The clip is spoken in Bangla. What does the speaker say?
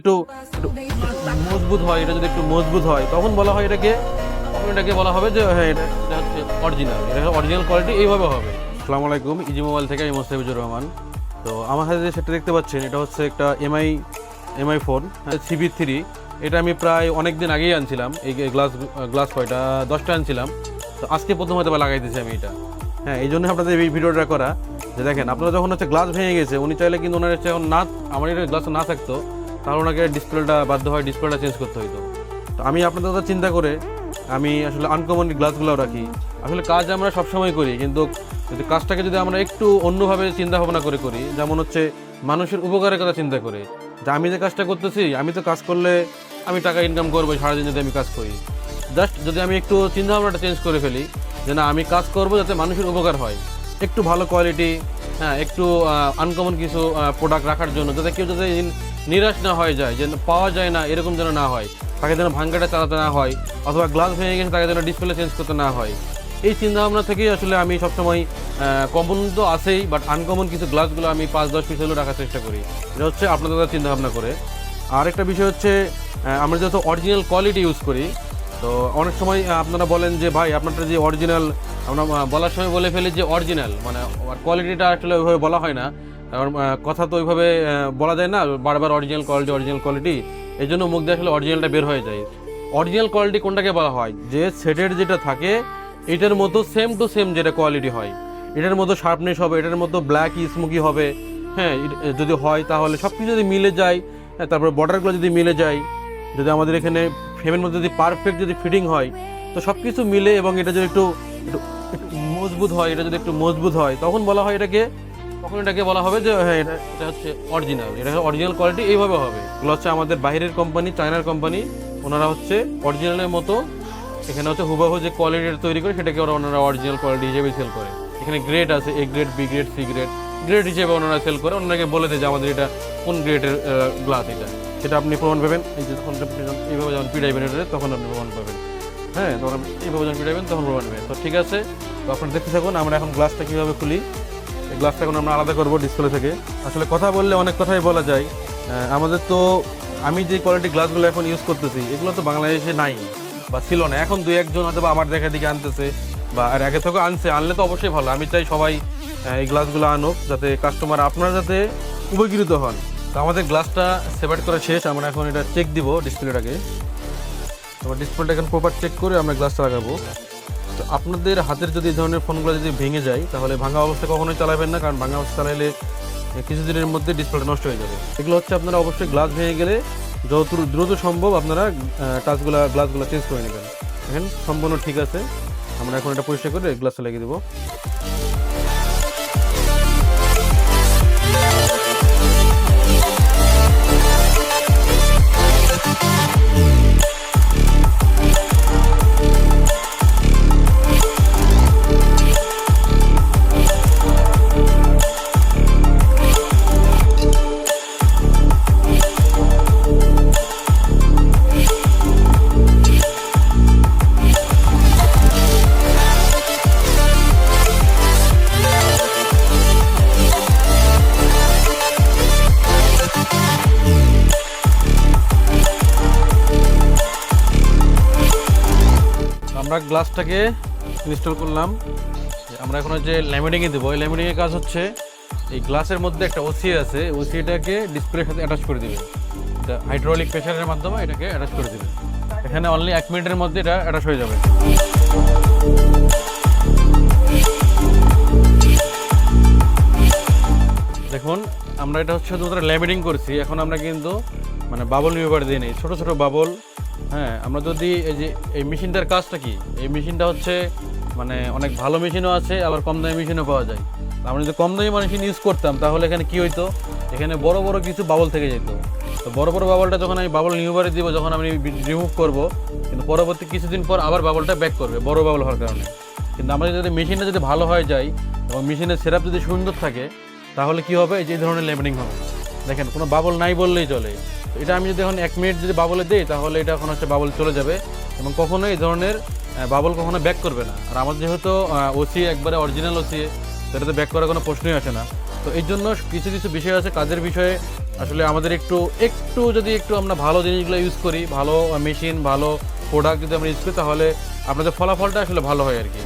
একটু একটু মজবুত হয়, এটা যদি একটু মজবুত হয় তখন বলা হয় এটাকে, বলা হবে যে হ্যাঁ এটা হচ্ছে অরিজিনাল, এটা অরিজিনাল কোয়ালিটি এইভাবে হবে। আসসালামু আলাইকুম, ইজি মোবাইল থেকে আমি মোস্তাফিজুর রহমান। তো আমার হাতে যে সেটা দেখতে পাচ্ছেন এটা হচ্ছে একটা এমআই ফোন CB3। এটা আমি প্রায় অনেক দিন আগেই আনছিলাম, এই গ্লাস কয়টা 10টা আনছিলাম। তো আজকে প্রথম হয়তো লাগাই দিয়েছি আমি এটা। হ্যাঁ, এই জন্য আপনাদের এই ভিডিওটা করা, যে দেখেন আপনারা যখন হচ্ছে গ্লাস ভেঙে গেছে, উনি চাইলে কিন্তু ওনার হচ্ছে এখন না, আমার এটা গ্লাস না থাকতো তাহলে ওনাকে ডিসপ্লেটা বাধ্য হয় ডিসপ্লেটা চেঞ্জ করতে হইতো। তো আমি আপনাদের কথা চিন্তা করে আমি আসলে আনকমন গ্লাসগুলো রাখি। আসলে কাজ আমরা সবসময় করি, কিন্তু যদি কাজটাকে যদি আমরা একটু অন্যভাবে চিন্তা ভাবনা করে করি, যেমন হচ্ছে মানুষের উপকারের কথা চিন্তা করে, যে আমি যে কাজটা করতেছি, আমি তো কাজ করলে আমি টাকা ইনকাম করবো সারাদিন যদি আমি কাজ করি। জাস্ট যদি আমি একটু চিন্তা ভাবনাটা চেঞ্জ করে ফেলি যে না, আমি কাজ করবো যাতে মানুষের উপকার হয়, একটু ভালো কোয়ালিটি, হ্যাঁ একটু আনকমন কিছু প্রোডাক্ট রাখার জন্য, যাতে কেউ যাতে নিরাশ না হয়ে যায়, যে পাওয়া যায় না এরকম যেন না হয়, তাকে যেন ভাঙ্গাটা চালাতে না হয়, অথবা গ্লাস ভেঙে গেছে তাকে যেন ডিসপ্লে চেঞ্জ করতে না হয়। এই চিন্তাভাবনা থেকেই আসলে আমি সবসময় কমন তো আছেই, বাট আনকমন কিছু গ্লাসগুলো আমি 5-10 পিস হলেও রাখার চেষ্টা করি। এটা হচ্ছে আপনাদের চিন্তাভাবনা করে। আর একটা বিষয় হচ্ছে আমরা যত অরিজিনাল কোয়ালিটি ইউজ করি, তো অনেক সময় আপনারা বলেন যে ভাই আপনারটা যে অরিজিনাল, আমরা বলার সময় বলে ফেলি যে অরিজিনাল, মানে কোয়ালিটিটা আসলে ওইভাবে বলা হয় না, কারণ কথা তো ওইভাবে বলা যায় না বারবার অরিজিনাল কোয়ালিটি। এই জন্য মুখ দিয়ে আসলে অরিজিনালটা বের হয়ে যায়। অরিজিনাল কোয়ালিটি কোনটাকে বলা হয়, যে সেটের যেটা থাকে এটার মতো সেম টু সেম যেটা কোয়ালিটি হয়, এটার মতো শার্পনেস হবে, এটার মতো ব্ল্যাক স্মোকি হবে। হ্যাঁ, যদি হয় তাহলে সব কিছু যদি মিলে যায়, হ্যাঁ তারপরে বর্ডারগুলো যদি মিলে যায়, যদি আমাদের এখানে ফ্রেমের মধ্যে যদি পারফেক্ট যদি ফিটিং হয়, তো সব কিছু মিলে এবং এটা যদি একটু মজবুত হয়, তখন বলা হয় এটাকে, বলা হবে যে হ্যাঁ এটা হচ্ছে অরিজিনাল, এটা অরিজিনাল কোয়ালিটি এইভাবে হবে। এগুলো হচ্ছে আমাদের বাইরের কোম্পানি, চায়নার কোম্পানি, ওনারা হচ্ছে অরিজিনালের মতো এখানে হচ্ছে হুবহু যে কোয়ালিটিটা তৈরি করে সেটাকে ওনারা অরিজিনাল কোয়ালিটি হিসেবে সেল করে। এখানে গ্রেড আছে, A grade, B grade, C grade হিসেবে ওনারা সেল করে, ওনাকে বলে দেয় যে আমাদের এটা কোন গ্রেডের গ্লাস, এটা সেটা আপনি প্রমাণ পাবেন। এই যে যখন এইভাবে যখন পিড়াইবেন এটা, তখন আপনি প্রমাণ পাবেন। হ্যাঁ, তখন এইভাবে যখন পিড়াইবেন তখন প্রমাণ পাবেন। তো ঠিক আছে, তো আপনারা দেখতে থাকুন আমরা এখন গ্লাসটা কীভাবে খুলি। এই গ্লাসটা এখন আমরা আলাদা করবো ডিসপ্লে থেকে। আসলে কথা বললে অনেক কথাই বলা যায়। আমাদের তো, আমি যে কোয়ালিটি গ্লাসগুলো এখন ইউজ করতেছি এগুলো তো বাংলাদেশে নাই বা ছিল না, এখন 2-1 জন হয়তো আমার দেখা দিকে আনতেছে, বা আর আগে থেকে আনলে তো অবশ্যই ভালো। আমি চাই সবাই এই গ্লাসগুলো আনুক, যাতে কাস্টমার আপনারা যাতে উপকৃত হন। তো আমাদের গ্লাসটা সেপারেট করা শেষ, আমরা এখন এটা চেক দিব ডিসপ্লেটাকে। আমার ডিসপ্লেটা এখন প্রপার চেক করে আমরা গ্লাসটা লাগাবো। তো আপনাদের হাতের যদি এই ধরনের ফোনগুলো যদি ভেঙে যায়, তাহলে ভাঙা অবস্থায় কখনোই চালাবেন না, কারণ ভাঙা অবস্থা চালাইলে কিছুদিনের মধ্যে ডিসপ্লেটা নষ্ট হয়ে যাবে। এগুলো হচ্ছে আপনারা অবশ্যই গ্লাস ভেঙে গেলে যত দ্রুত সম্ভব আপনারা গ্লাসগুলো চেঞ্জ করে নেবেন। দেখেন সম্পূর্ণ ঠিক আছে, আমরা এখন এটা পরিষ্কার করে গ্লাসটা লাগিয়ে দেবো। আমরা গ্লাসটাকে ইনস্টল করলাম, আমরা এখন যে ল্যামিনেটিংয়ে দেবো। এই ল্যামিনেটিংয়ের কাজ হচ্ছে এই গ্লাসের মধ্যে একটা ওসিএ আছে, ওসিএটাকে ডিসপ্লের সাথে অ্যাটাচ করে দিবে। এটা হাইড্রোলিক প্রেসারের মাধ্যমে এটাকে অ্যাটাচ করে দিবে। এখানে অনলি 1 মিনিটের মধ্যে এটা অ্যাটাচ হয়ে যাবে। দেখুন আমরা এটা হচ্ছে শুধুমাত্র ল্যামিনেটিং করছি, এখন আমরা কিন্তু মানে বাবল রিমুভার দিয়ে নেই, ছোটো ছোটো বাবল। হ্যাঁ, আমরা যদি এই মেশিনটার কাজটা কি, এই মেশিনটা হচ্ছে মানে অনেক ভালো মেশিনও আছে, আবার কম দামি মেশিনও পাওয়া যায়। আমরা যদি কম দামি মেশিন ইউজ করতাম তাহলে এখানে কি হইতো, এখানে বড় বড় কিছু বাবল থেকে যেত। তো বড় বড় বাবলটা যখন আমি বাবল রিমুভারে দিব, যখন আমি রিমুভ করব, কিন্তু পরবর্তী কিছুদিন পর আবার বাবলটা ব্যাক করবে বড় বাবল হওয়ার কারণে। কিন্তু আমরা যদি মেশিনটা যদি ভালো হয়ে যায় এবং মেশিনের সেটআপ যদি সুন্দর থাকে, তাহলে কি হবে, এই ধরনের ল্যামিনেটিং হবে। দেখেন কোনো বাবল নাই বললেই চলে। এটা আমি যদি এখন 1 মিনিট যদি বাবলে দিই, তাহলে এটা এখন হচ্ছে বাবল চলে যাবে এবং কখনো এই ধরনের বাবল কখনো ব্যাক করবে না। আর আমাদের যেহেতু ওসি একবারে অরিজিনাল ওসি, এটাতে ব্যাক করার কোনো প্রশ্নই আসে না। তো এই জন্য কিছু কিছু বিষয় আছে, কাজের বিষয়ে আসলে আমাদের একটু যদি আমরা ভালো জিনিসগুলো ইউজ করি, ভালো মেশিন, ভালো প্রোডাক্ট যদি আমরা ইউজ করি, তাহলে আপনাদের ফলাফলটা আসলে ভালো হয় আর কি।